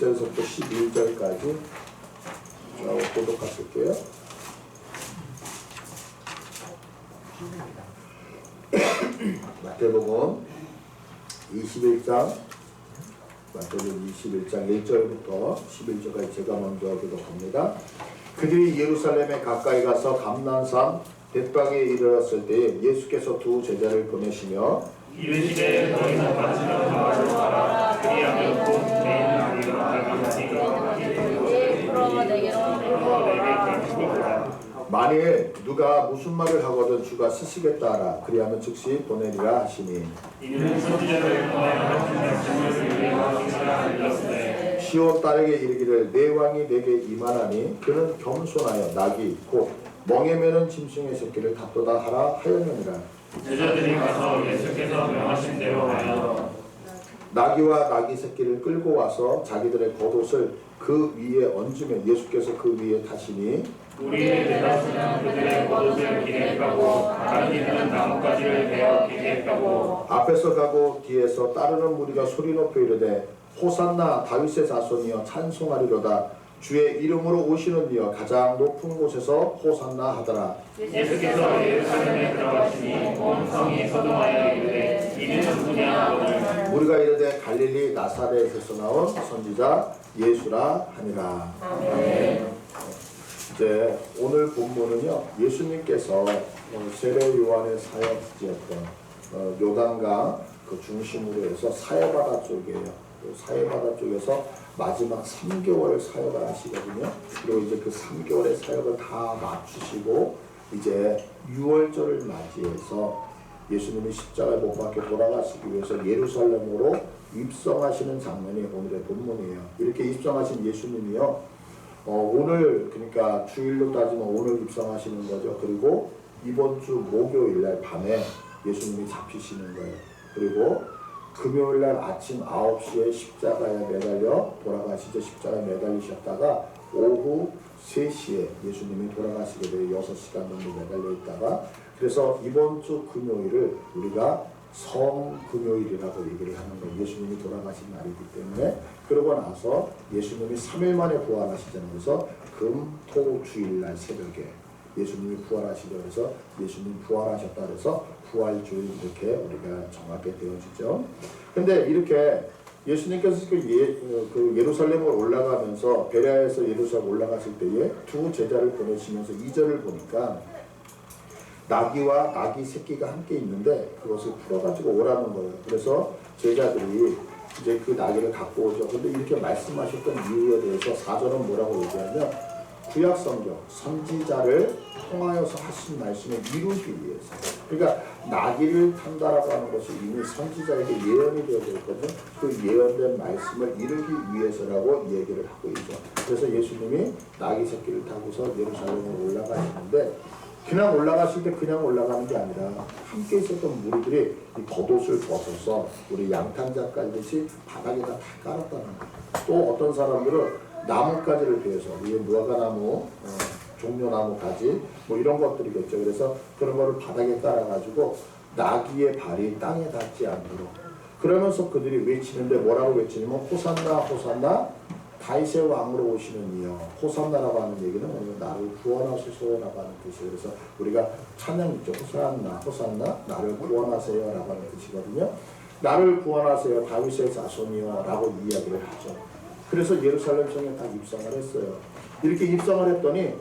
11절에서부터 11절까지 고독하실게요. 마태복음 21장 마태복음 21장 1절부터 11절까지 제가 먼저 교독합니다. 그들이 예루살렘에 가까이 가서 감난산 벳방에 이르렀을 때에 예수께서 두 제자를 보내시며 이르시되 너희는 마지막 마을로 가라. 그리하면 곧 내 있는 아리로 가리하니 만일 누가 무슨 말을 하거든 주가 쓰시겠다 하라. 그리하면 즉시 보내리라 하시니 이는 선지자를 통하여 하신 말씀을 위하여 알렸으되 시온 딸에게 이르기를 내 왕이 내게 임하나니 그는 겸손하여 낙이 곧 멍에 매는 짐승의 새끼를 답도다 하라 하였느니라. 제자들이 가서 예수께서 명하신 대로 하여 나귀와 나귀 새끼를 끌고 와서 자기들의 겉옷을 그 위에 얹으면 예수께서 그 위에 타시니 우리의 대다수는 그들의 겉옷을 길에 까고 다른 이들은 나뭇가지를 베어 길에 까고 앞에서 가고 뒤에서 따르는 무리가 소리 높여 이르되 호산나 다윗의 자손이여 찬송하리로다. 주의 이름으로 오시는 이여 가장 높은 곳에서 호산나 하더라. 예수께서 예루살렘에 들어가시니 온 성이 소동하여 이르되 이는 누구냐 하거늘 우리가 이르되 갈릴리 나사렛에서 나온 선지자 예수라 하니라. 아멘. 이제 오늘 본문은요, 예수님께서 세례 요한의 사역지였던 요단강 그 중심으로 해서 사해바다 쪽이에요. 사해바다 쪽에서 마지막 3개월 사역을 하시거든요. 그리고 이제 그 3개월의 사역을 다 마치시고 이제 6월절을 맞이해서 예수님이 십자가에 못 박혀 돌아가시기 위해서 예루살렘으로 입성하시는 장면이 오늘의 본문이에요. 이렇게 입성하신 예수님이요, 오늘 그러니까 주일로 따지면 오늘 입성하시는 거죠. 그리고 이번 주 목요일날 밤에 예수님이 잡히시는 거예요. 그리고 금요일날 아침 9시에 십자가에 매달려 돌아가시죠. 십자가에 매달리셨다가 오후 3시에 예수님이 돌아가시게 돼요. 6시간 정도 매달려 있다가, 그래서 이번 주 금요일을 우리가 성금요일이라고 얘기를 하는 거예요. 예수님이 돌아가신 날이기 때문에. 그러고 나서 예수님이 3일 만에 부활하시잖아요. 그래서 금, 토, 주일날 새벽에 예수님이 부활하시죠. 그래서 예수님 부활하셨다 그래서 부활주일 이렇게 우리가 정하게 되어지죠. 근데 이렇게 예수님께서 그 예루살렘으로 올라가면서 베레아에서 예루살렘 올라가실 때에 두 제자를 보내시면서 2절을 보니까 나귀와 나귀 새끼가 함께 있는데 그것을 풀어가지고 오라는 거예요. 그래서 제자들이 이제 그 나귀를 갖고 오죠. 근데 이렇게 말씀하셨던 이유에 대해서 4절은 뭐라고 얘기하면 구약 성경 선지자를 통하여서 하신 말씀을 이루기 위해서, 그러니까 나귀를 탄다라고 하는 것이 이미 선지자에게 예언이 되어져 있거든요. 그 예언된 말씀을 이루기 위해서라고 얘기를 하고 있죠. 그래서 예수님이 나귀 새끼를 타고서 예루살렘으로 올라가시는데 그냥 올라가실 때 그냥 올라가는 게 아니라 함께 있었던 무리들이 이 겉옷을 벗어서 우리 양탄자 깔듯이 바닥에다 다 깔았다는 거예요. 또 어떤 사람들은 나뭇가지를 베어서 위에 무화과나무, 종려나무 가지 뭐 이런 것들이겠죠. 그래서 그런 거를 바닥에 깔아가지고 나귀의 발이 땅에 닿지 않도록, 그러면서 그들이 외치는데 뭐라고 외치냐면 호산나 호산나 다윗의 왕으로 오시는 이여. 호산나라고 하는 얘기는 뭐냐면 나를 구원하소서라고 하는 뜻이에요. 그래서 우리가 찬양 있죠. 호산나 호산나 나를 구원하세요 라고 하는 뜻이거든요. 나를 구원하세요 다윗의 자손이여 라고 이야기를 하죠. 그래서 예루살렘 성에 다 입성을 했어요. 이렇게 입성을 했더니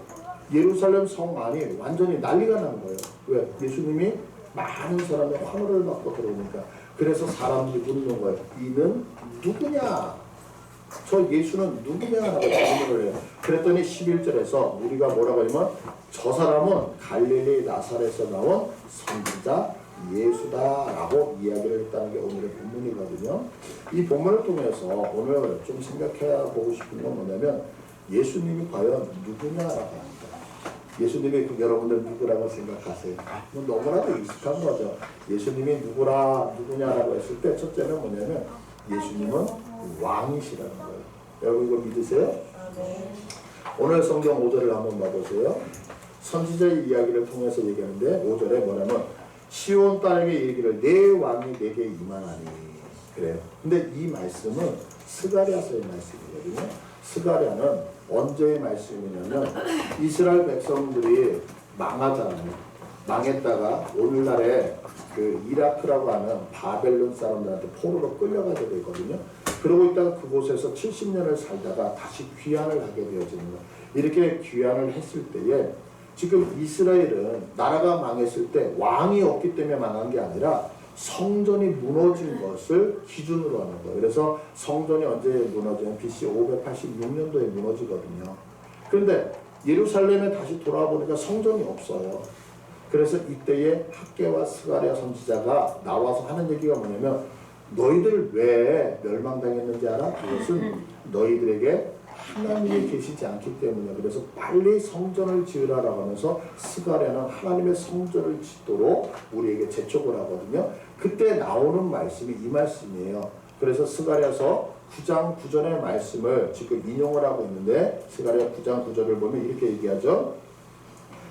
예루살렘 성 안이 완전히 난리가 난 거예요. 왜? 예수님이 많은 사람의 환호를 받고 들어오니까. 그래서 사람들이 묻는 거예요. 이는 누구냐? 저 예수는 누구냐라고 질문을 해요. 그랬더니 11절에서 우리가 뭐라고 하냐면 저 사람은 갈릴리 나사렛에서 나온 선지자 예수다라고 이야기를 했다는 게 오늘의 본문이거든요. 이 본문을 통해서 오늘 좀 생각해 보고 싶은 건 뭐냐면 예수님이 과연 누구냐라고 합니다. 예수님이 여러분들 누구라고 생각하세요? 뭐 너무나도 익숙한 거죠. 예수님이 누구냐라고 했을 때 첫째는 뭐냐면 예수님은 왕이시라는 거예요. 여러분 이거 믿으세요? 오늘 성경 5절을 한번 봐보세요. 선지자의 이야기를 통해서 얘기하는데 5절에 뭐냐면 시온 딸에게 이르기를 내 왕이 내게 임하나니 그래요. 근데 이 말씀은 스가랴서의 말씀이거든요. 스가랴는 언제의 말씀이냐면 이스라엘 백성들이 망하잖아요. 망했다가 오늘날에 그 이라크라고 하는 바벨론 사람들한테 포로로 끌려가게 되거든요. 그러고 있다가 그곳에서 70년을 살다가 다시 귀환을 하게 되어지는 거예요. 이렇게 귀환을 했을 때에 지금 이스라엘은 나라가 망했을 때 왕이 없기 때문에 망한 게 아니라 성전이 무너진 것을 기준으로 하는 거예요. 그래서 성전이 언제 무너지냐면 BC 586년도에 무너지거든요. 그런데 예루살렘에 다시 돌아와 보니까 성전이 없어요. 그래서 이때에 학개와 스가랴 선지자가 나와서 하는 얘기가 뭐냐면 너희들 왜 멸망당했는지 알아? 그것은 너희들에게 하나님이 계시지 않기 때문이야. 그래서 빨리 성전을 지으라라고 하면서 스가랴는 하나님의 성전을 짓도록 우리에게 재촉을 하거든요. 그때 나오는 말씀이 이 말씀이에요. 그래서 스가랴서 9장 9절의 말씀을 지금 인용을 하고 있는데 스가랴 9장 9절을 보면 이렇게 얘기하죠.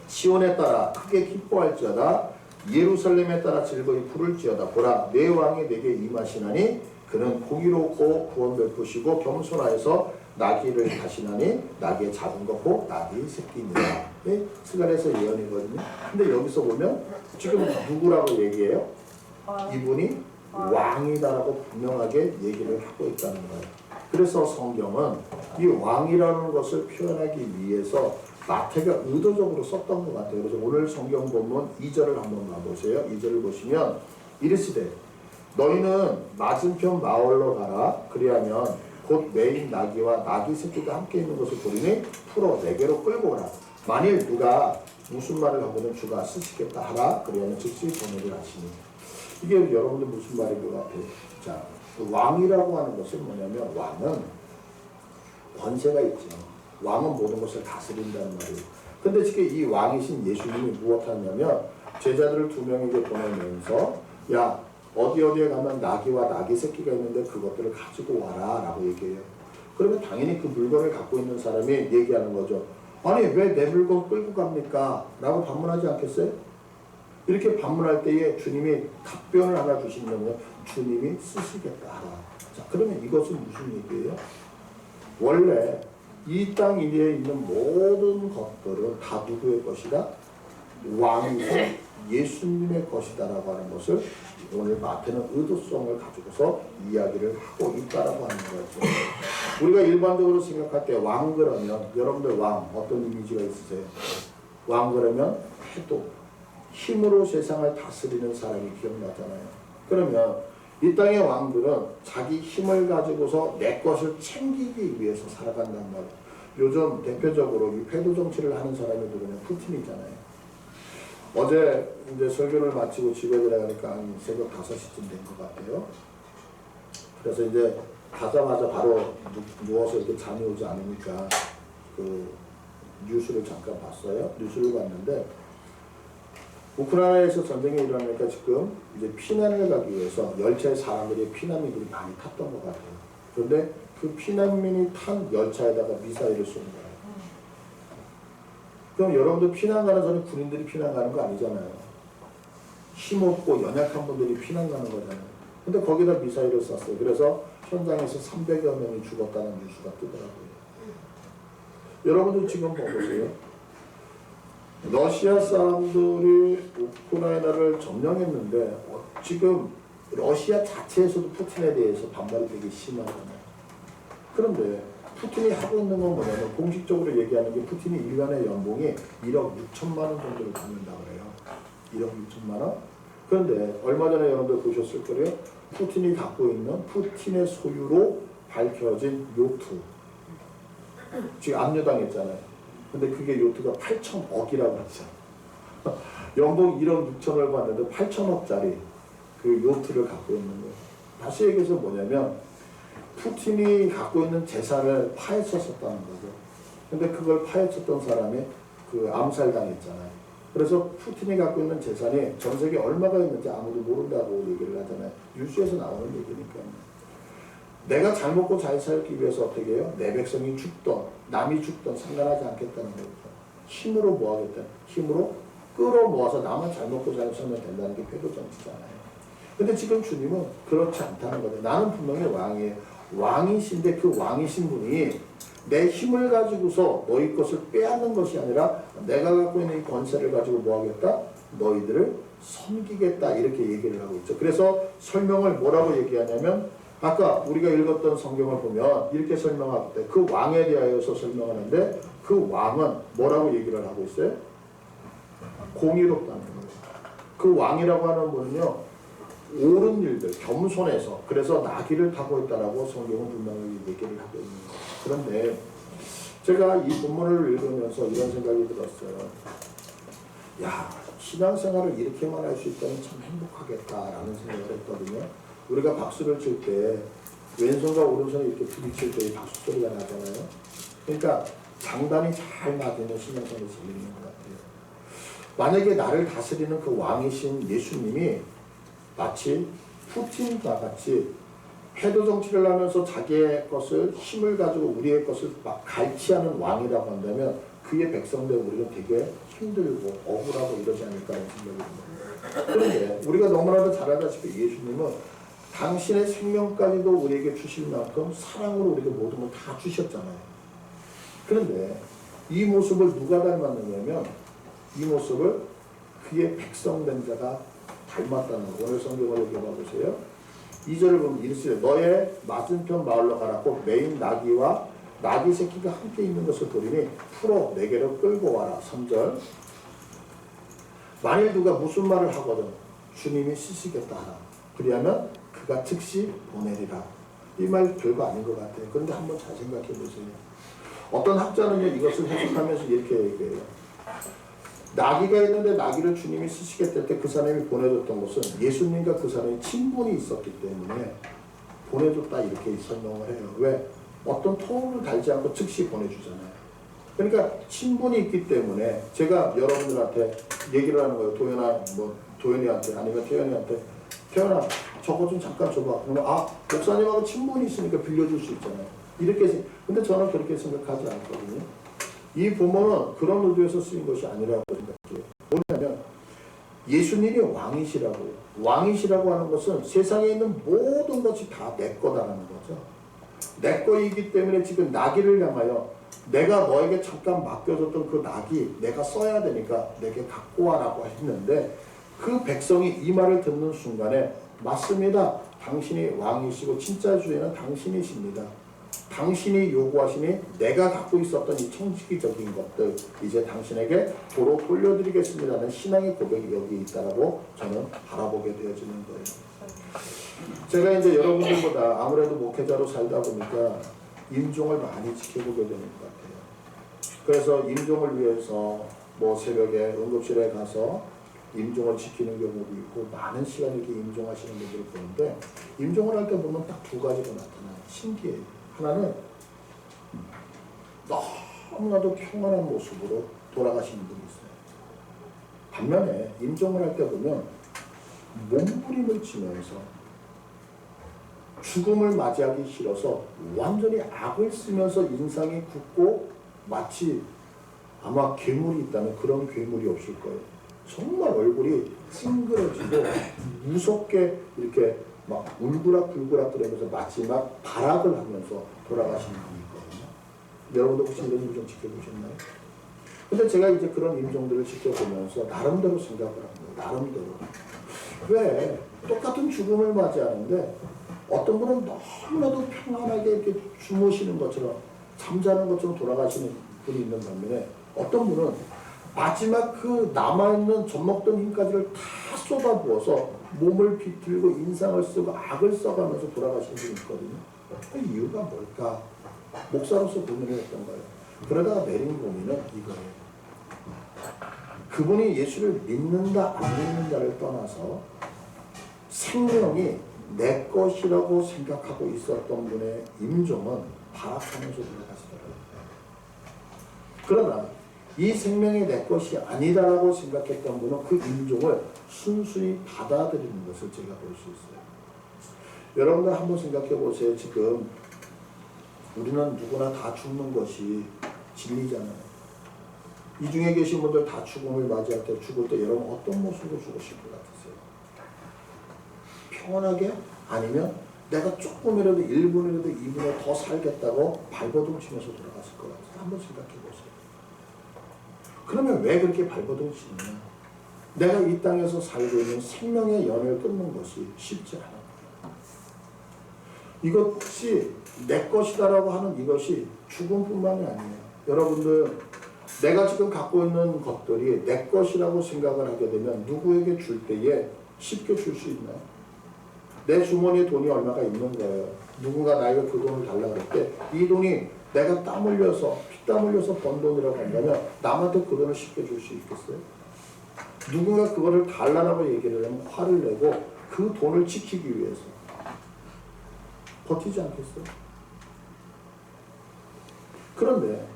시온에 따라 크게 기뻐할지어다 예루살렘에 따라 즐거이 부를지어다 보라 내 왕이 내게 임하시나니 그는 공의롭고 구원 베푸시고 겸손하여서 나귀를 다시나니 나귀의 작은 것고 나귀의 새끼니라. 네? 스가랴서 예언이거든요. 근데 여기서 보면 지금 누구라고 얘기해요? 이분이 왕이다라고 분명하게 얘기를 하고 있다는 거예요. 그래서 성경은 이 왕이라는 것을 표현하기 위해서 마태가 의도적으로 썼던 것 같아요. 그래서 오늘 성경 본문 2절을 한번 봐보세요. 2절을 보시면 이르시되 너희는 맞은편 마을로 가라. 그리하면 곧 매인 나귀와 나귀 새끼가 함께 있는 것을 보리니 풀어 내게로 끌고 오라. 만일 누가 무슨 말을 하고는 주가 쓰시겠다 하라. 그리하면 즉시 보내기를 하시니. 이게 여러분들 무슨 말인 것 같아요? 자, 그 왕이라고 하는 것은 뭐냐면 왕은 권세가 있죠. 왕은 모든 것을 다스린다는 말이에요. 근데 지금 이 왕이신 예수님이 무엇하냐면 제자들을 2명에게 보내면서 야 어디에 가면 나귀와 나귀 새끼가 있는데 그것들을 가지고 와라 라고 얘기해요. 그러면 당연히 그 물건을 갖고 있는 사람이 얘기하는 거죠. 아니 왜 내 물건 끌고 갑니까? 라고 반문하지 않겠어요? 이렇게 반문할 때에 주님이 답변을 하나 주시면 주님이 쓰시겠다 하라. 자, 그러면 이것은 무슨 얘기예요? 원래 이 땅 위에 있는 모든 것들은 다 누구의 것이다? 왕이신 예수님의 것이다라고 하는 것을 오늘 마태는 의도성을 가지고서 이야기를 하고 있다라고 하는 거죠. 우리가 일반적으로 생각할 때 왕 그러면 여러분들 왕 어떤 이미지가 있으세요? 왕 그러면 해도 힘으로 세상을 다스리는 사람이 기억나잖아요. 그러면 이 땅의 왕들은 자기 힘을 가지고서 내 것을 챙기기 위해서 살아간단 말이에요. 요즘 대표적으로 이 패도 정치를 하는 사람이 누구냐? 푸틴이잖아요. 어제 이제 설교를 마치고 집에 들어가니까 한 새벽 5시쯤 된 것 같아요. 그래서 이제 가자마자 바로 누워서 이렇게 잠이 오지 않으니까 그 뉴스를 잠깐 봤어요. 뉴스를 봤는데 우크라이나에서 전쟁이 일어나니까 지금 이제 피난을 가기 위해서 열차에 사람들이 피난민들이 많이 탔던 것 같아요. 그런데 그 피난민이 탄 열차에다가 미사일을 쏘는 거예요. 그럼 여러분들 피난 가는 사람이 군인들이 피난 가는 거 아니잖아요. 힘없고 연약한 분들이 피난 가는 거잖아요. 근데 거기다 미사일을 쐈어요. 그래서 현장에서 300여 명이 죽었다는 뉴스가 뜨더라고요. 여러분들 지금 보세요. 러시아 사람들이 우크라이나를 점령했는데 지금 러시아 자체에서도 푸틴에 대해서 반발이 되게 심하잖아요. 그런데 푸틴이 하고 있는 건 뭐냐면 공식적으로 얘기하는 게 푸틴이 일간의 연봉이 1억 6천만 원 정도를 받는다고 그래요. 1억 6천만 원? 그런데 얼마 전에 여러분들 보셨을 거예요. 푸틴이 갖고 있는 푸틴의 소유로 밝혀진 요트. 지금 압류당했잖아요. 근데 그게 요트가 8천억이라고 했죠. 연봉 1억 6천을 받는데 8천억짜리 그 요트를 갖고 있는 거예요. 다시 얘기해서 뭐냐면 푸틴이 갖고 있는 재산을 파헤쳤었다는 거죠. 근데 그걸 파헤쳤던 사람이 그 암살당했잖아요. 그래서 푸틴이 갖고 있는 재산이 전 세계에 얼마가 있는지 아무도 모른다고 얘기를 하잖아요. 뉴스에서 나오는 얘기니까요. 내가 잘 먹고 잘 살기 위해서 어떻게 해요? 내 백성이 죽던 남이 죽던 상관하지 않겠다는 거죠. 힘으로 뭐 하겠다? 힘으로 끌어모아서 나만 잘 먹고 잘 살면 된다는 게 패도 정치잖아요. 근데 지금 주님은 그렇지 않다는 거죠. 나는 분명히 왕이에요. 왕이신데 그 왕이신 분이 내 힘을 가지고서 너희 것을 빼앗는 것이 아니라 내가 갖고 있는 이 권세를 가지고 뭐 하겠다? 너희들을 섬기겠다 이렇게 얘기를 하고 있죠. 그래서 설명을 뭐라고 얘기하냐면 아까 우리가 읽었던 성경을 보면 이렇게 설명할 때 그 왕에 대하여서 설명하는데 그 왕은 뭐라고 얘기를 하고 있어요? 공의롭다는 거예요. 그 왕이라고 하는 분은요 옳은 일들, 겸손해서 그래서 나귀를 타고 있다라고 성경은 분명히 얘기를 하고 있는 거예요. 그런데 제가 이 본문을 읽으면서 이런 생각이 들었어요. 야, 신앙생활을 이렇게만 할 수 있다면 참 행복하겠다라는 생각을 했거든요. 우리가 박수를 칠 때 왼손과 오른손이 이렇게 부딪힐 때 박수 소리가 나잖아요. 그러니까 장단이 잘 맞으면 신앙생활이 재밌는 것 같아요. 만약에 나를 다스리는 그 왕이신 예수님이 마치 푸틴과 같이 패도 정치를 하면서 자기의 것을 힘을 가지고 우리의 것을 막 갈취하는 왕이라고 한다면 그의 백성들 우리는 되게 힘들고 억울하고 이러지 않을까 하는 생각이 듭니다. 그런데 우리가 너무나도 잘 알다시피 예수님은 당신의 생명까지도 우리에게 주실 만큼 사랑으로 우리에게 모든 걸 다 주셨잖아요. 그런데 이 모습을 누가 닮았느냐면 이 모습을 그의 백성된 자가 닮았다는 거. 오늘 성경을 여기 봐보세요. 2절을 보면 이르시되 너의 맞은편 마을로 가라. 곧 메인 나귀와 나귀 새끼가 함께 있는 것을 보리니 풀어 내게로 끌고 와라. 3절 만일 누가 무슨 말을 하거든 주님이 쓰시겠다 하라. 그리하면 그가 즉시 보내리라. 이 말 별거 아닌 것 같아요. 그런데 한번 잘 생각해 보세요. 어떤 학자는요 이것을 해석하면서 이렇게 얘기해요. 나귀가 있는데 나귀를 주님이 쓰시겠다 할 때 그 사람이 보내줬던 것은 예수님과 그 사람이 친분이 있었기 때문에 보내줬다 이렇게 설명을 해요. 왜? 어떤 토음을 달지 않고 즉시 보내주잖아요. 그러니까 친분이 있기 때문에 제가 여러분들한테 얘기를 하는 거예요. 도현이한테 아니면 태연이한테 태연아 저거 좀 잠깐 줘봐. 그러면 목사님하고 친분이 있으니까 빌려줄 수 있잖아요. 이렇게 근데 저는 그렇게 생각하지 않거든요. 이 본문은 그런 의도에서 쓰인 것이 아니라고 생각해요. 뭐냐면 예수님이 왕이시라고요. 왕이시라고 하는 것은 세상에 있는 모든 것이 다 내 거다라는 거죠. 내 거이기 때문에 지금 나귀를 향하여 내가 너에게 잠깐 맡겨줬던 그 나귀 내가 써야 되니까 내게 갖고 와라고 했는데 그 백성이 이 말을 듣는 순간에 맞습니다. 당신이 왕이시고 진짜 주인은 당신이십니다. 당신이 요구하시니 내가 갖고 있었던 이 청지기적인 것들 이제 당신에게 도로 돌려드리겠습니다는 신앙의 고백이 여기 있다라고 저는 바라보게 되어지는 거예요. 제가 이제 여러분들보다 아무래도 목회자로 살다 보니까 임종을 많이 지켜보게 되는 것 같아요. 그래서 임종을 위해서 뭐 새벽에 응급실에 가서 임종을 지키는 경우도 있고 많은 시간 이렇게 임종하시는 분들을 보는데 임종을 할 때 보면 딱 두 가지가 나타나요. 신기해요. 하나는 너무나도 평안한 모습으로 돌아가시는 분이 있어요. 반면에 임종을 할 때 보면 몸부림을 치면서 죽음을 맞이하기 싫어서 완전히 악을 쓰면서 인상이 굳고 마치 아마 괴물이 있다면 그런 괴물이 없을 거예요. 정말 얼굴이 찡그러지고 무섭게 이렇게 막 울그락불그락 그러면서 마지막 발악을 하면서 돌아가시는 분이 있거든요. 여러분도 혹시 이런 임종 지켜보셨나요? 근데 제가 이제 그런 임종들을 지켜보면서 나름대로 생각을 합니다. 나름대로. 왜 똑같은 죽음을 맞이하는데 어떤 분은 너무나도 평안하게 이렇게 주무시는 것처럼 잠자는 것처럼 돌아가시는 분이 있는 반면에 어떤 분은 마지막 그 남아있는 젖먹던 힘까지를 다 쏟아부어서 몸을 비틀고 인상을 쓰고 악을 써가면서 돌아가시는 분이 있거든요. 그 이유가 뭘까? 목사로서 고민을 했던 거예요. 그러다가 내린 고민은 이거예요. 그분이 예수를 믿는다 안 믿는다를 떠나서 생명이 내 것이라고 생각하고 있었던 분의 임종은 발악하면서 돌아가시더라고요. 그러나 이 생명이 내 것이 아니다라고 생각했던 분은 그 임종을 순수히 받아들이는 것을 제가 볼 수 있어요. 여러분들 한번 생각해 보세요. 지금 우리는 누구나 다 죽는 것이 진리잖아요. 이 중에 계신 분들 다 죽음을 맞이할 때 죽을 때 여러분 어떤 모습으로 죽으실 것 같으세요? 평온하게? 아니면 내가 조금이라도 1분이라도 2분을 더 살겠다고 발버둥 치면서 돌아갔을 것 같아요. 한번 생각해 보세요. 그러면 왜 그렇게 발버둥 치느냐? 내가 이 땅에서 살고 있는 생명의 연을 끊는 것이 쉽지 않아. 이것이 내 것이다라고 하는 이것이 죽음뿐만이 아니에요. 여러분들, 내가 지금 갖고 있는 것들이 내 것이라고 생각을 하게 되면 누구에게 줄 때에 쉽게 줄 수 있나요? 내 주머니에 돈이 얼마가 있는 거예요. 누군가 나에게 그 돈을 달라고 할 때 이 돈이 내가 땀 흘려서 피땀 흘려서 번 돈이라고 한다면 남한테 그 돈을 쉽게 줄 수 있겠어요? 누군가 그거를 달라고 얘기를 하면 화를 내고 그 돈을 지키기 위해서 버티지 않겠어요? 그런데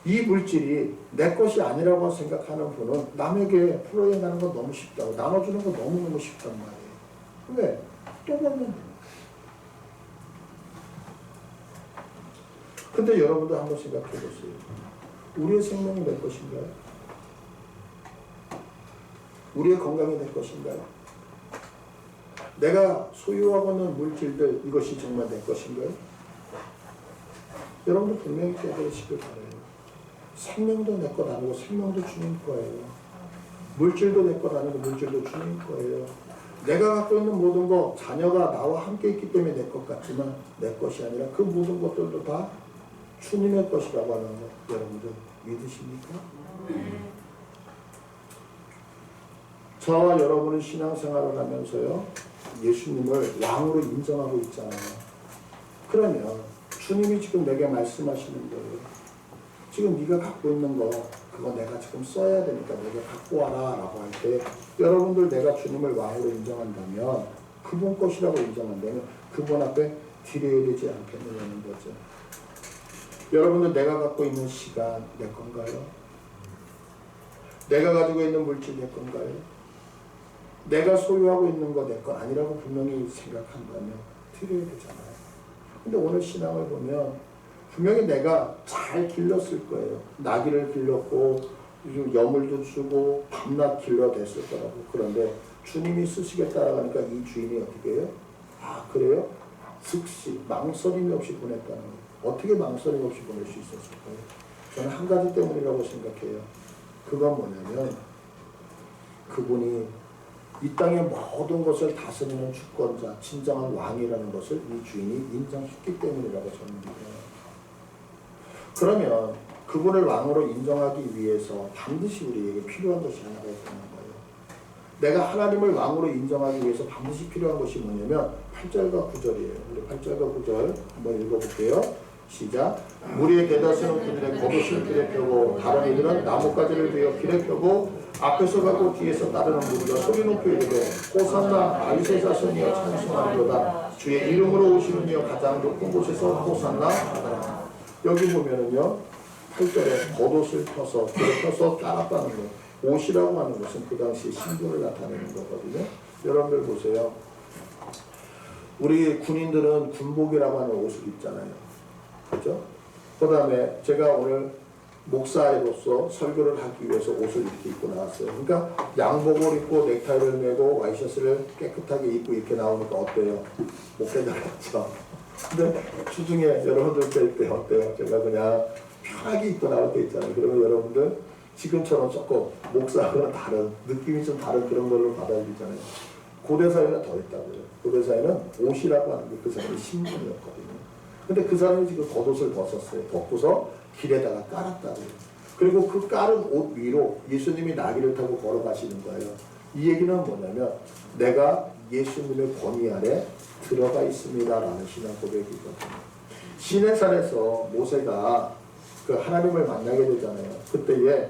이 물질이 내 것이 아니라고 생각하는 분은 남에게 풀어내는 건 너무 쉽다고, 나눠주는 건 너무너무 쉽단 말이에요. 왜? 또 벌면 돼요. 근데 여러분도 한번 생각해 보세요. 우리의 생명이 내 것인가요? 우리의 건강이 내 것인가요? 내가 소유하고 있는 물질들, 이것이 정말 내 것인가요? 여러분도 분명히 깨달으시길 바라요. 생명도 내 것 아니고 생명도 주님 거예요. 물질도 내 것 아니고 물질도 주님 거예요. 내가 갖고 있는 모든 것, 자녀가 나와 함께 있기 때문에 내 것 같지만 내 것이 아니라 그 모든 것들도 다 주님의 것이라고 하는 것, 여러분들 믿으십니까? 저와 여러분은 신앙생활을 하면서요, 예수님을 왕으로 인정하고 있잖아요. 그러면 주님이 지금 내게 말씀하시는 거예요. 지금 네가 갖고 있는 거, 그거 내가 지금 써야 되니까 내가 갖고 와라 라고 할 때, 여러분들 내가 주님을 왕으로 인정한다면, 그분 것이라고 인정한다면 그분 앞에 드려야 되지 않겠느냐는 거죠. 여러분들 내가 갖고 있는 시간 내 건가요? 내가 가지고 있는 물질 내 건가요? 내가 소유하고 있는 거 내 거 아니라고 분명히 생각한다면 드려야 되잖아요. 근데 오늘 신앙을 보면 분명히 내가 잘 길렀을 거예요. 나귀를 길렀고 여물도 주고 밤낮 길러댔을 거라고. 그런데 주님이 쓰시겠다라고 하니까 이 주인이 어떻게 해요? 아 그래요? 즉시 망설임이 없이 보냈다는 거예요. 어떻게 망설임 없이 보낼 수 있었을까요? 저는 한 가지 때문이라고 생각해요. 그건 뭐냐면 그분이 이 땅의 모든 것을 다스리는 주권자, 진정한 왕이라는 것을 이 주인이 인정했기 때문이라고 저는 믿어요. 그러면 그분을 왕으로 인정하기 위해서 반드시 우리에게 필요한 것이 하나가 있다는 거예요. 내가 하나님을 왕으로 인정하기 위해서 반드시 필요한 것이 뭐냐면 8절과 9절이에요. 우리 8절과 9절 한번 읽어볼게요. 시작. 무리의 대다수는 그들의 겉옷을 길에 펴고 다른 이들은 나뭇가지를 베어 길에 펴고 앞에서 가고 뒤에서 따르는 무리가 소리 높여 이르되 호산나 다윗의 자손이여 찬송하리로다. 주의 이름으로 오시는 이여 가장 높은 곳에서 호산나 하더라. 여기 보면은요 8절에 겉옷을 펴서 길에 펴서 따랐다는 거. 옷이라고 하는 것은 그 당시 신분을 나타내는 거거든요. 여러분들 보세요. 우리 군인들은 군복이라고 하는 옷을 입잖아요. 그죠? 그 다음에 제가 오늘 목사로서 설교를 하기 위해서 옷을 이렇게 입고 나왔어요. 그러니까 양복을 입고 넥타이를 메고 와이셔츠를 깨끗하게 입고 이렇게 나오니까 어때요? 목에 달랐죠? 근데 주중에 여러분들 뵐 때 어때요? 제가 그냥 편하게 입고 나올 때 있잖아요. 그러면 여러분들 지금처럼 조금 목사하고는 다른, 느낌이 좀 다른 그런 걸로 받아들이잖아요. 고대사회는 더 했다고요. 고대사회는 옷이라고 하는 게 그 사람의 신분이었거든요. 근데 그 사람이 지금 겉옷을 벗었어요. 벗고서 길에다가 깔았다고요. 그리고 그 깔은 옷 위로 예수님이 나귀를 타고 걸어가시는 거예요. 이 얘기는 뭐냐면 내가 예수님의 권위 아래 들어가 있습니다라는 신앙 고백이거든요. 시내산에서 모세가 그 하나님을 만나게 되잖아요. 그때에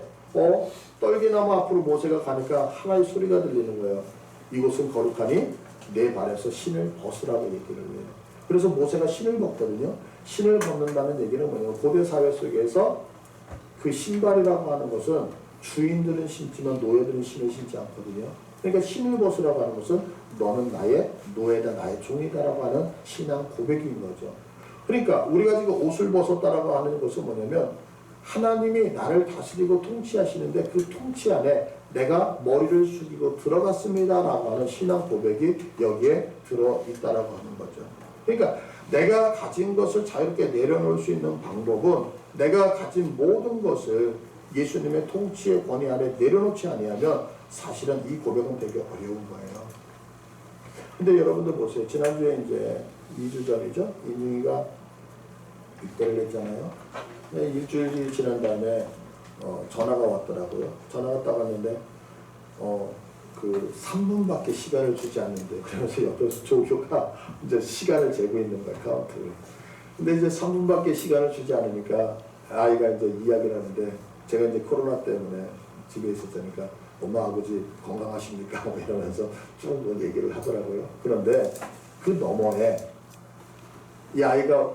떨기나무 앞으로 모세가 가니까 하나의 소리가 들리는 거예요. 이곳은 거룩하니 내 발에서 신을 벗으라고 얘기를 해요. 그래서 모세가 신을 벗거든요. 신을 벗는다는 얘기는 뭐냐면 고대 사회 속에서 그 신발이라고 하는 것은 주인들은 신지만 노예들은 신을 신지 않거든요. 그러니까 신을 벗으라고 하는 것은 너는 나의 노예다, 나의 종이다라고 하는 신앙 고백인 거죠. 그러니까 우리가 지금 옷을 벗었다라고 하는 것은 뭐냐면 하나님이 나를 다스리고 통치하시는데 그 통치 안에 내가 머리를 숙이고 들어갔습니다라고 하는 신앙 고백이 여기에 들어있다라고 하는 거죠. 그러니까 내가 가진 것을 자유롭게 내려놓을 수 있는 방법은 내가 가진 모든 것을 예수님의 통치의 권위 아래 내려놓지 아니하면 사실은 이 고백은 되게 어려운 거예요. 근데 여러분들 보세요. 지난주에 이제 2주 전이죠. 인중이가 입대를 했잖아요. 일주일이 지난 다음에 전화가 왔더라고요. 전화가 딱 왔는데 그 3분밖에 시간을 주지 않는데, 그러면서 옆에서 조교가 이제 시간을 재고 있는 거야, 카운트를. 근데 이제 3분밖에 시간을 주지 않으니까 아이가 이제 이야기를 하는데, 제가 이제 코로나 때문에 집에 있었으니까 엄마 아버지 건강하십니까? 뭐 이러면서 쭉 얘기를 하더라고요. 그런데 그 너머에 이 아이가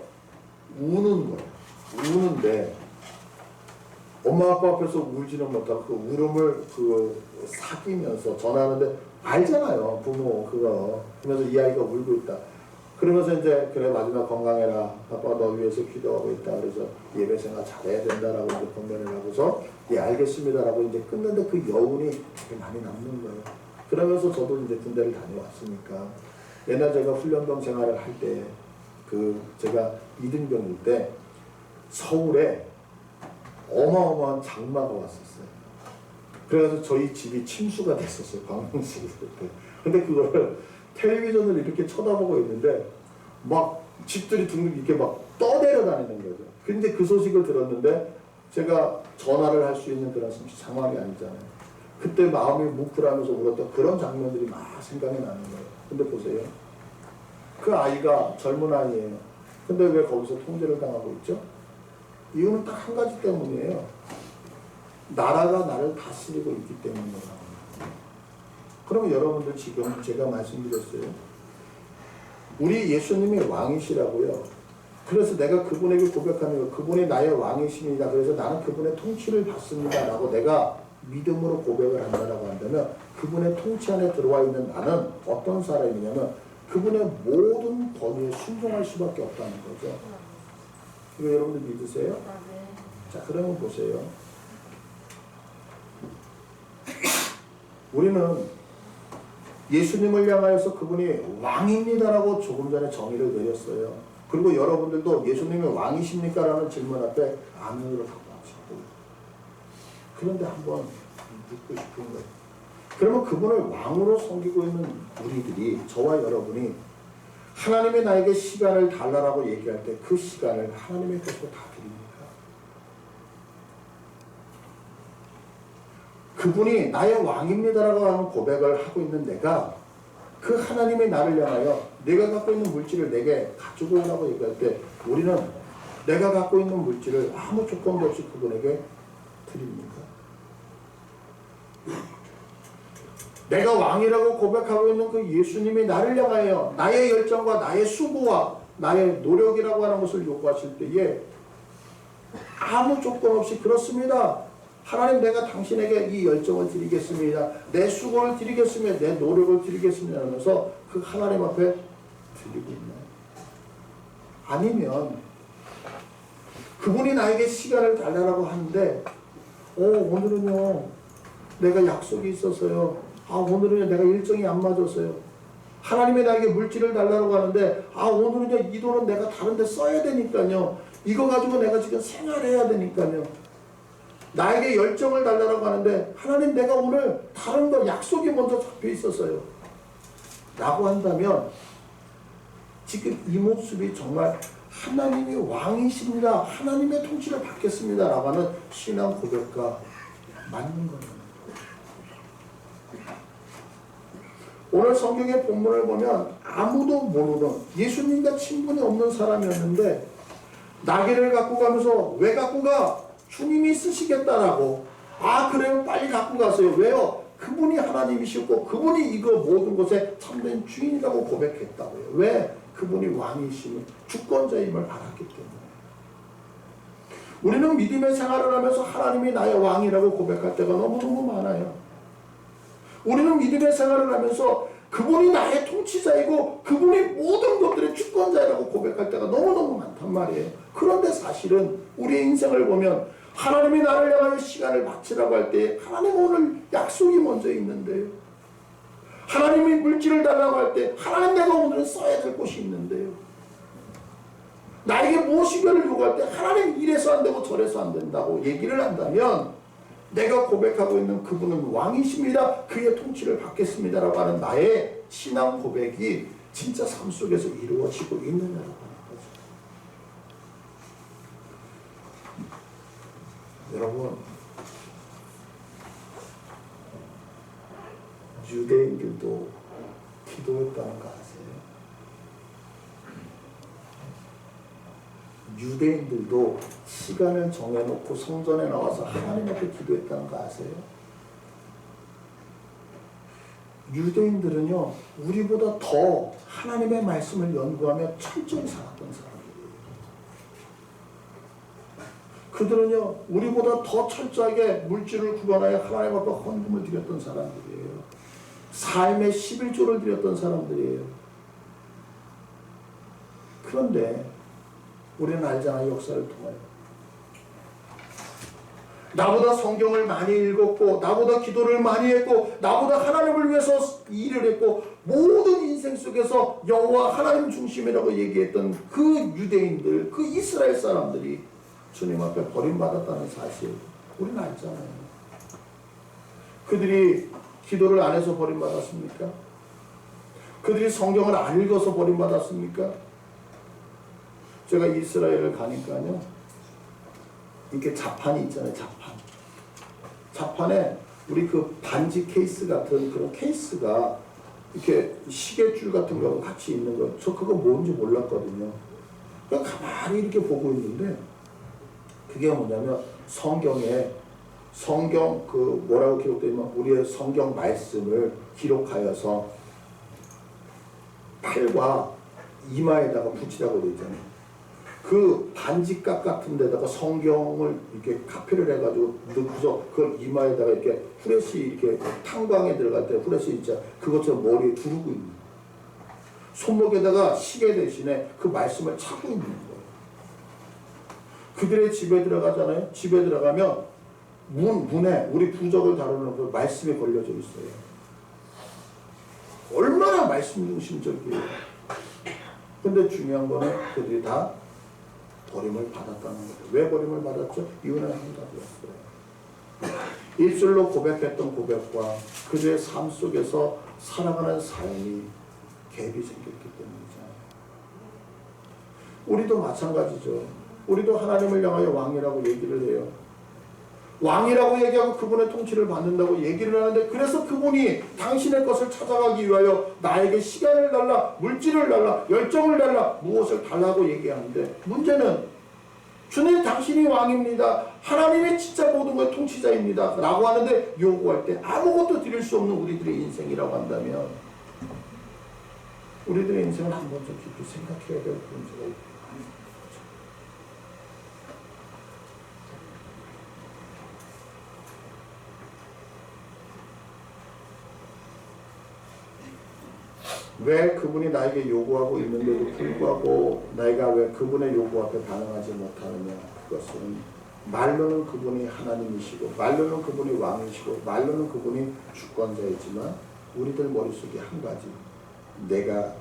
우는 거예요. 우는데 엄마 아빠 앞에서 울지는 못하고 그 울음을 사귀면서 전화하는데 알잖아요, 부모 그거. 그러면서 이 아이가 울고 있다. 그러면서 이제 그래 마지막 건강해라, 아빠가 너 위해서 기도하고 있다. 그래서 예배 생활 잘해야 된다라고 이제 권면을 하고서 예 알겠습니다라고 이제 끊는데 그 여운이 되게 많이 남는 거예요. 그러면서 저도 이제 군대를 다녀왔으니까 옛날 제가 훈련병 생활을 할 때 제가 이등병일 때 서울에 어마어마한 장마가 왔었어요. 그래서 저희 집이 침수가 됐었어요, 광명시에 있을 때. 근데 그거를 텔레비전을 이렇게 쳐다보고 있는데 막 집들이 둥둥 이렇게 막 떠내려다니는 거죠. 근데 그 소식을 들었는데 제가 전화를 할 수 있는 그런 상황이 아니잖아요. 그때 마음이 뭉클하면서 울었던 그런 장면들이 막 생각이 나는 거예요. 근데 보세요. 그 아이가 젊은 아이예요. 근데 왜 거기서 통제를 당하고 있죠? 이유는 딱 한 가지 때문이에요. 나라가 나를 다스리고 있기 때문이에요. 그럼 여러분들 지금 제가 말씀드렸어요. 우리 예수님이 왕이시라고요. 그래서 내가 그분에게 고백하는 거, 그분이 나의 왕이십니다. 그래서 나는 그분의 통치를 받습니다. 라고 내가 믿음으로 고백을 한다라고 한다면 그분의 통치 안에 들어와 있는 나는 어떤 사람이냐면 그분의 모든 권위에 순종할 수밖에 없다는 거죠. 이거 여러분들 믿으세요? 자, 그러면 보세요. 우리는 예수님을 향하여서 그분이 왕입니다라고 조금 전에 정의를 내렸어요. 그리고 여러분들도 예수님이 왕이십니까? 라는 질문 앞에 아멘으로 답하시고. 그런데 한번 묻고 싶은 거예요. 그러면 그분을 왕으로 섬기고 있는 우리들이, 저와 여러분이 하나님이 나에게 시간을 달라라고 얘기할 때 그 시간을 하나님의 것으로 다 드립니까? 그분이 나의 왕입니다라고 하는 고백을 하고 있는 내가 그 하나님의 나를 향하여 내가 갖고 있는 물질을 내게 가지고 오라고 얘기할 때 우리는 내가 갖고 있는 물질을 아무 조건도 없이 그분에게 드립니까? 내가 왕이라고 고백하고 있는 그 예수님이 나를 향하여 나의 열정과 나의 수고와 나의 노력이라고 하는 것을 요구하실 때에 아무 조건 없이 그렇습니다. 하나님, 내가 당신에게 이 열정을 드리겠습니다. 내 수고를 드리겠습니다. 내 노력을 드리겠습니다 하면서 그 하나님 앞에 드리고 있나요? 아니면 그분이 나에게 시간을 달라고 하는데 오늘은요 내가 약속이 있어서요. 오늘은 내가 일정이 안 맞았어요. 하나님이 나에게 물질을 달라고 하는데 오늘은요 이 돈은 내가 다른 데 써야 되니까요. 이거 가지고 내가 지금 생활해야 되니까요. 나에게 열정을 달라고 하는데 하나님, 내가 오늘 다른 거 약속이 먼저 잡혀 있었어요 라고 한다면 지금 이 모습이 정말 하나님이 왕이십니다, 하나님의 통치를 받겠습니다 라고 하는 신앙 고백과 맞는 겁니다. 오늘 성경의 본문을 보면 아무도 모르는 예수님과 친분이 없는 사람이었는데 나귀를 갖고 가면서 왜 갖고 가? 주님이 쓰시겠다라고. 그래요, 빨리 갖고 가세요. 왜요? 그분이 하나님이시고 그분이 이거 모든 것에 참된 주인이라고 고백했다고요. 왜? 그분이 왕이시니 주권자임을 알았기 때문에. 우리는 믿음의 생활을 하면서 하나님이 나의 왕이라고 고백할 때가 너무너무 많아요. 우리는 믿음의 생활을 하면서 그분이 나의 통치자이고 그분이 모든 것들의 주권자라고 고백할 때가 너무너무 많단 말이에요. 그런데 사실은 우리의 인생을 보면 하나님이 나를 향하여 시간을 바치라고 할 때 하나님 오늘 약속이 먼저 있는데요. 하나님이 물질을 달라고 할 때 하나님, 내가 오늘은 써야 될 곳이 있는데요. 나에게 무엇인가를 요구할 때 하나님 이래서 안 되고 저래서 안 된다고 얘기를 한다면 내가 고백하고 있는 그분은 왕이십니다. 그의 통치를 받겠습니다라고 하는 나의 신앙 고백이 진짜 삶 속에서 이루어지고 있느냐라고 하는 거죠. 여러분, 유대인들도 기도했다는 거 아세요? 유대인들도 시간을 정해놓고 성전에 나와서 하나님 앞에 기도했다는 거 아세요? 유대인들은요, 우리보다 더 하나님의 말씀을 연구하며 철저히 살았던 사람들이에요. 그들은요, 우리보다 더 철저하게 물질을 구간하여 하나님 앞에 헌금을 드렸던 사람들이에요. 삶의 11조를 드렸던 사람들이에요. 그런데 우리는 알잖아요, 역사를 통하여. 나보다 성경을 많이 읽었고, 나보다 기도를 많이 했고, 나보다 하나님을 위해서 일을 했고, 모든 인생 속에서 여호와 하나님 중심이라고 얘기했던 그 유대인들, 그 이스라엘 사람들이 주님 앞에 버림받았다는 사실 우리는 알잖아요. 그들이 기도를 안 해서 버림받았습니까? 그들이 성경을 안 읽어서 버림받았습니까? 제가 이스라엘을 가니까요, 이렇게 자판이 있잖아요, 자판. 자판에 우리 그 반지 케이스 같은 그런 케이스가 이렇게 시계줄 같은 거 같이 있는 거, 저 그거 뭔지 몰랐거든요. 그냥 가만히 이렇게 보고 있는데, 그게 뭐냐면 성경에, 성경 그 뭐라고 기록되면 우리의 성경 말씀을 기록하여서 팔과 이마에다가 붙이라고 되어 있잖아요. 그 반지값 같은 데다가 성경을 이렇게 카피를 해가지고 넣고서 그걸 이마에다가 이렇게 후레쉬, 이렇게 탄광에 들어갈 때 후레쉬 있죠. 그것처럼 머리에 두르고 있는 거예요. 손목에다가 시계 대신에 그 말씀을 차고 있는 거예요. 그들의 집에 들어가잖아요. 집에 들어가면 문에 우리 부적을 다루는 그 말씀이 걸려져 있어요. 얼마나 말씀 중심적이에요. 근데 중요한 거는 그들이 다 버림을 받았다는 거예요. 왜 버림을 받았죠? 이유는 한 가지였어요. 입술로 고백했던 고백과 그들의 삶 속에서 살아가는 삶이 갭이 생겼기 때문이잖아요. 우리도 마찬가지죠. 우리도 하나님을 향하여 왕이라고 얘기를 해요. 왕이라고 얘기하고 그분의 통치를 받는다고 얘기를 하는데, 그래서 그분이 당신의 것을 찾아가기 위하여 나에게 시간을 달라, 물질을 달라, 열정을 달라, 무엇을 달라고 얘기하는데, 문제는 주님 당신이 왕입니다, 하나님이 진짜 모든 것의 통치자입니다 라고 하는데 요구할 때 아무것도 드릴 수 없는 우리들의 인생이라고 한다면, 우리들의 인생을 한 번 좀 깊이 생각해야 될 문제가 있고, 왜 그분이 나에게 요구하고 있는데도 불구하고 내가 왜 그분의 요구 앞에 반응하지 못하느냐? 그것은 말로는 그분이 하나님이시고, 말로는 그분이 왕이시고, 말로는 그분이 주권자이지만 우리들 머릿속에 한 가지, 내가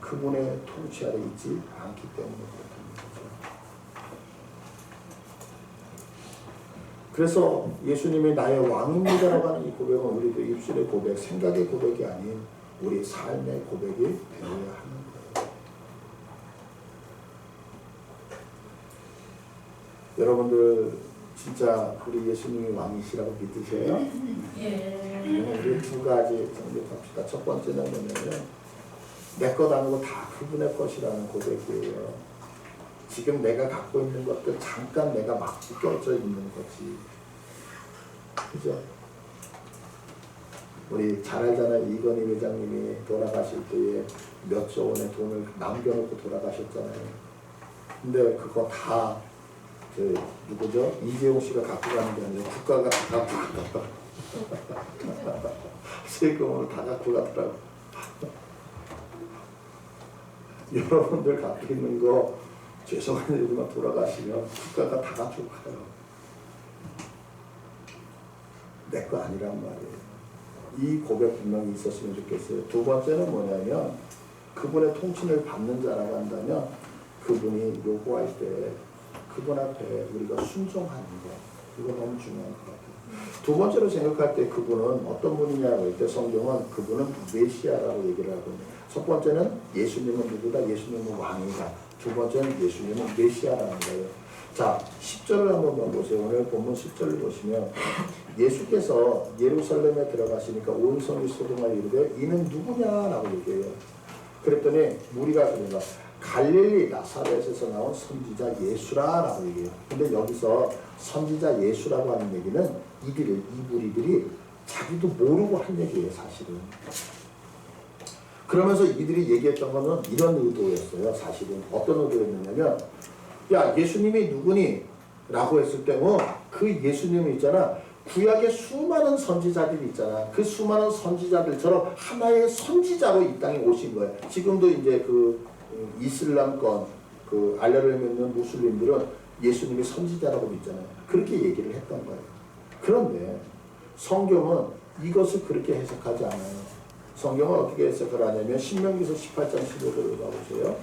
그분의 통치 아래 있지 않기 때문에 그렇다는 거죠. 그래서 예수님이 나의 왕입니다라고 하는 이 고백은 우리들 입술의 고백, 생각의 고백이 아닌 우리 삶의 고백이 되어야 하는 거예요. 여러분들 진짜 우리 예수님이 왕이시라고 믿으세요? 예. 우리 두 가지 정립합시다. 첫 번째는 뭐냐면 내 것 아니고 다 그분의 것이라는 고백이에요. 지금 내가 갖고 있는 것들 잠깐 내가 막 껴져 있는 거지. 그죠? 우리 잘 알잖아요. 이건희 회장님이 돌아가실 때에 몇 조 원의 돈을 남겨놓고 돌아가셨잖아요. 근데 그거 다 그 누구죠? 이재용 씨가 갖고 가는 게 아니라 국가가 다 갖고 가더라고요. 세금으로 다 갖고 가더라고요. 여러분들 갖고 있는 거 죄송한 일이지만 돌아가시면 국가가 다 가지고 가요. 내 거 아니란 말이에요. 이 고백 분명히 있었으면 좋겠어요. 두 번째는 뭐냐면 그분의 통치를 받는 자라고 한다면 그분이 요구할 때 그분 앞에 우리가 순종하는 거, 이거 너무 중요한 것 같아요. 두 번째로 생각할 때 그분은 어떤 분이냐고 할 때 성경은 그분은 메시아라고 얘기를 하거든요. 첫 번째는 예수님은 누구다? 예수님은 왕이다. 두 번째는 예수님은 메시아라는 거예요. 자, 10절을 한번 보세요. 오늘 본문 10절을 보시면 예수께서 예루살렘에 들어가시니까 온 성이 소동하여 이르되 이는 누구냐라고 얘기해요. 그랬더니 무리가 그러니까 갈릴리 나사렛에서 나온 선지자 예수라라고 얘기해요. 근데 여기서 선지자 예수라고 하는 얘기는 이 무리들이 자기도 모르고 한 얘기예요, 사실은. 그러면서 이들이 얘기했던 거는 이런 의도였어요, 사실은. 어떤 의도였느냐면, 야, 예수님이 누구니? 라고 했을 때는 그 예수님이 있잖아. 구약의 수많은 선지자들이 있잖아. 그 수많은 선지자들처럼 하나의 선지자로 이 땅에 오신 거예요. 지금도 이제 그 이슬람권, 그 알라를 믿는 무슬림들은 예수님이 선지자라고 믿잖아요. 그렇게 얘기를 했던 거예요. 그런데 성경은 이것을 그렇게 해석하지 않아요. 성경은 어떻게 해석을 하냐면 신명기서 18장 15절을 봐보세요.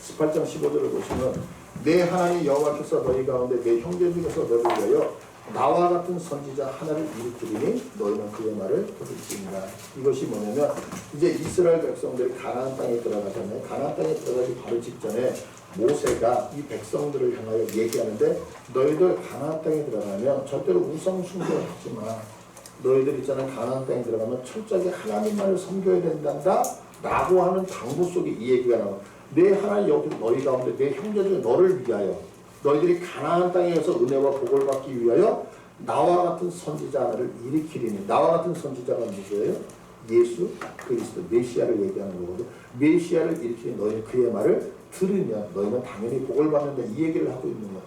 18장 15절을 보시면 내 하나님 여호와께서 너희 가운데 내 형제 중에서 너를 위하여 나와 같은 선지자 하나를 일으키리니 너희는 그의 말을 들을지니라. 이것이 뭐냐면 이제 이스라엘 백성들이 가나안 땅에 들어가잖아요. 가나안 땅에 들어가기 바로 직전에 모세가 이 백성들을 향하여 얘기하는데 너희들 가나안 땅에 들어가면 절대로 우상 숭배하지 마. 너희들 있잖아, 가나안 땅에 들어가면 철저하게 하나님만을 섬겨야 된단다 라고 하는 당부 속에 이 얘기가 나와. 내 하나님 여기 너희 가운데 내 형제 중에 너를 위하여 너희들이 가나안 땅에서 은혜와 복을 받기 위하여 나와 같은 선지자 하나를 일으키리니. 나와 같은 선지자가 누구예요? 예수 그리스도 메시아를 얘기하는 거거든. 메시아를 일으키니 너희는 그의 말을 들으면 너희는 당연히 복을 받는다, 이 얘기를 하고 있는 거야.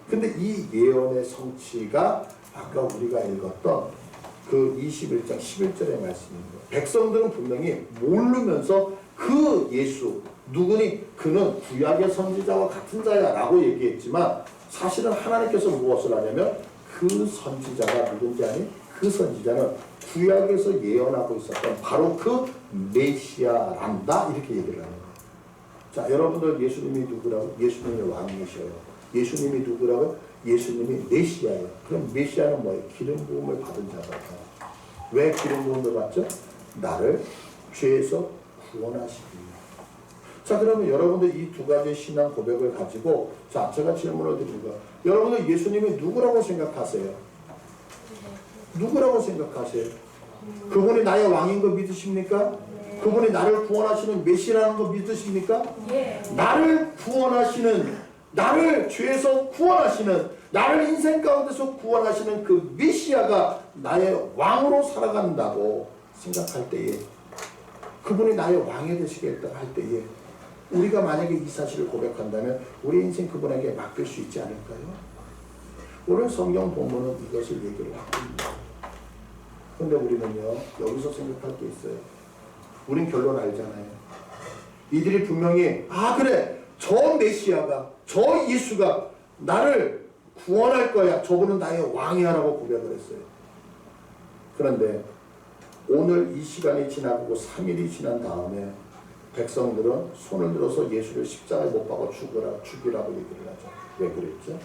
근데 이 예언의 성취가 아까 우리가 읽었던 그 21장 11절의 말씀입니다. 백성들은 분명히 모르면서 그 예수 누구니? 그는 구약의 선지자와 같은 자야 라고 얘기했지만 사실은 하나님께서 무엇을 하냐면 그 선지자가 누군지 아니? 그 선지자는 구약에서 예언하고 있었던 바로 그 메시아란다, 이렇게 얘기를 하는 거예요. 자, 여러분들 예수님이 누구라고? 예수님이 왕이셔요. 예수님이 누구라고? 예수님이 메시아예요. 그럼 메시아는 뭐예요? 기름 부음을 받은 자다. 왜 기름 부음을 받죠? 나를 죄에서 구원하시기 위해. 자, 그러면 여러분들 이 두 가지 신앙 고백을 가지고 자, 제가 질문을 드립니다. 여러분들 예수님이 누구라고 생각하세요? 누구라고 생각하세요? 그분이 나의 왕인 거 믿으십니까? 그분이 나를 구원하시는 메시라는 거 믿으십니까? 나를 구원하시는, 나를 죄에서 구원하시는, 나를 인생 가운데서 구원하시는 그 메시아가 나의 왕으로 살아간다고 생각할 때에, 그분이 나의 왕이 되시겠다 할 때에 우리가 만약에 이 사실을 고백한다면 우리 인생 그분에게 맡길 수 있지 않을까요? 오늘 성경 본문은 이것을 얘기를 하고 있습니다. 그런데 우리는요, 여기서 생각할 게 있어요. 우린 결론 알잖아요. 이들이 분명히 그래, 저 메시아가, 저 예수가 나를 구원할 거야, 저분은 나의 왕이야 라고 고백을 했어요. 그런데 오늘 이 시간이 지나고 3일이 지난 다음에 백성들은 손을 들어서 예수를 십자가에 못 박아 죽이라고 얘기를 하죠. 왜 그랬죠?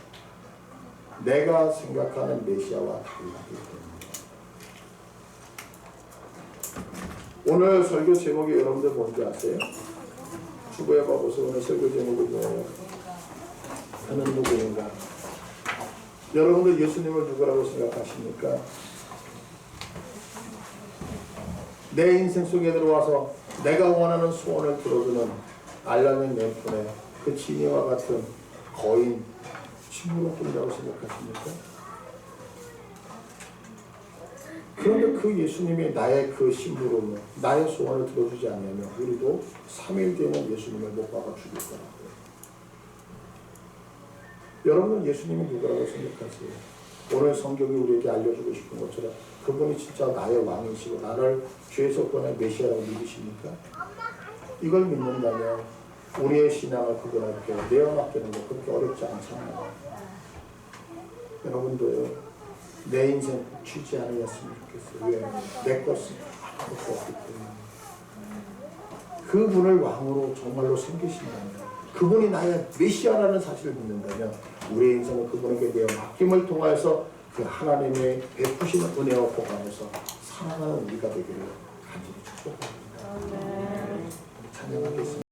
내가 생각하는 메시아와 달라기 때문에. 오늘 설교 제목이 여러분들 뭔지 아세요? 주부에 봐보세요. 오늘 설교 제목이 뭐예요? 그는 누구인가? 여러분들 예수님을 누구라고 생각하십니까? 내 인생 속에 들어와서 내가 원하는 소원을 들어주는 알라는 램폰의 그 지니와 같은 거인 친구로뿐이라고 생각하십니까? 그런데 그 예수님이 나의 그 심부름을, 나의 소원을 들어주지 않으면 우리도 3일 뒤에는 예수님을 못 박아 죽일 거라고요. 여러분은 예수님이 누구라고 생각하세요? 오늘 성경이 우리에게 알려주고 싶은 것처럼 그분이 진짜 나의 왕이시고 나를 죄에서 구원할 메시아라고 믿으십니까? 이걸 믿는다면 우리의 신앙을 그분에게 내어맡기는 거 그렇게 어렵지 않잖아요. 여러분도요, 내 인생 취지 않으셨으면 좋겠어요. 왜? 내 것은 아무것도 없기 때문에. 그분을 왕으로 정말로 섬기신다면, 그분이 나의 메시아라는 사실을 믿는다면 우리의 인생은 그분에게 대해 맡김을 통하여서 그 하나님의 베푸시는 은혜와 복안에서 살아가는 우리가 되기를 간절히 축복합니다.